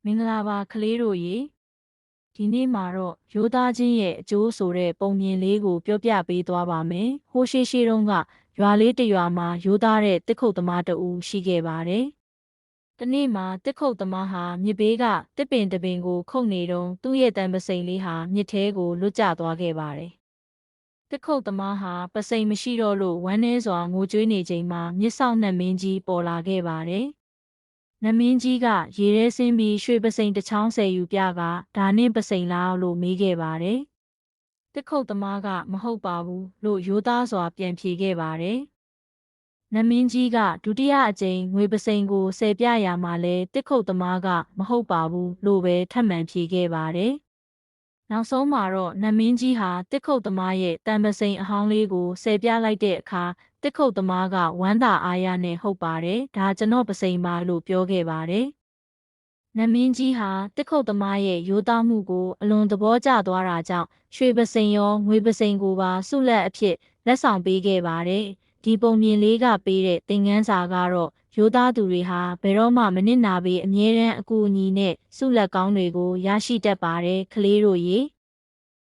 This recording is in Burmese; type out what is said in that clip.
မင်္ဂလာပါကလေးတို့ရေဒီနေ့မှာတော့ရိုးသားချင်းရဲ့အကျိုးဆိုတဲ့ပုံမြင်လေးကိုပြောပြပေးသွားပါမယ်။ဟိုးရှိတုန်းကရွာလေးတစ်ရွာမှာရိုးသားတဲ့တစ်ခုတ်သမားတဦးရှိခဲ့ပါတယ်။ဒီနေ့မှာတစ်ခုတ်သမားဟာမြစ်ဘေးကတစ်ပင်တစ်ပင်ကိုခုတ်နေတုန်းသူ့ရဲ့တန်ပစိန်လေးဟာမြစ်ထဲကိုလွတ်ကျသွားခဲ့ပါတယ်။တစ်ခုတ်သမားဟာပစိန်မရှိတော့လို့ဝမ်းနည်းစွာငိုကြွေးနေချိန်မှာမြစ်ဆောက်နှံမင်းကြီးပေါ်လာခဲ့ပါတယ်။နမင်းကြီးကရေထဲဆင်းပြီးရွှေပစိန်တစ်ချောင်းဆယ်ယူပြကဒါနှင့်ပစိန်လားလို့မေးခဲ့ပါတယ်။တစ်ခုတ်သမားကမဟုတ်ပါဘူးလို့ရိုးသားစွာပြန်ဖြေခဲ့ပါတယ်။နမင်းကြီးကဒုတိယအကြိမ်ငွေပစိန်ကိုဆယ်ပြရာမှာလဲတစ်ခုတ်သမားကမဟုတ်ပါဘူးလို့ပဲထပ်မံဖြေခဲ့ပါတယ်။နောက်ဆုံးမှာတော့နမင်းကြီးဟာတစ်ခုတ်သမားရဲ့တန်ပစိန်အဟောင်းလေးကိုဆယ်ပြလိုက်တဲ့အခါတစ်ခုတ်သမားကဝမ်းသာအားရနဲ့ဟုတ်ပါတယ်ဒါကျွန်တော်ပစိန်ပါလို့ပြောခဲ့ပါတယ်။နမင်းကြီးဟာတစ်ခုတ်သမားရဲ့ရိုးသားမှုကိုအလွန်သဘောကျသွားတာကြောင့်ရွှေပစိန်ရောငွေပစိန်ကိုပါဆုလက်အဖြစ်လက်ဆောင်ပေးခဲ့ပါတယ်။ဒီပုံမြင်လေးကပေးတဲ့သင်ခန်းစာကတော့ရိုးသားသူတွေဟာဘယ်တော့မှမနစ်နာပေအမြဲတမ်းအကူအညီနဲ့ဆုလက်ကောင်းတွေကိုရရှိတတ်ပါတယ်ကလေးတို့ရေ။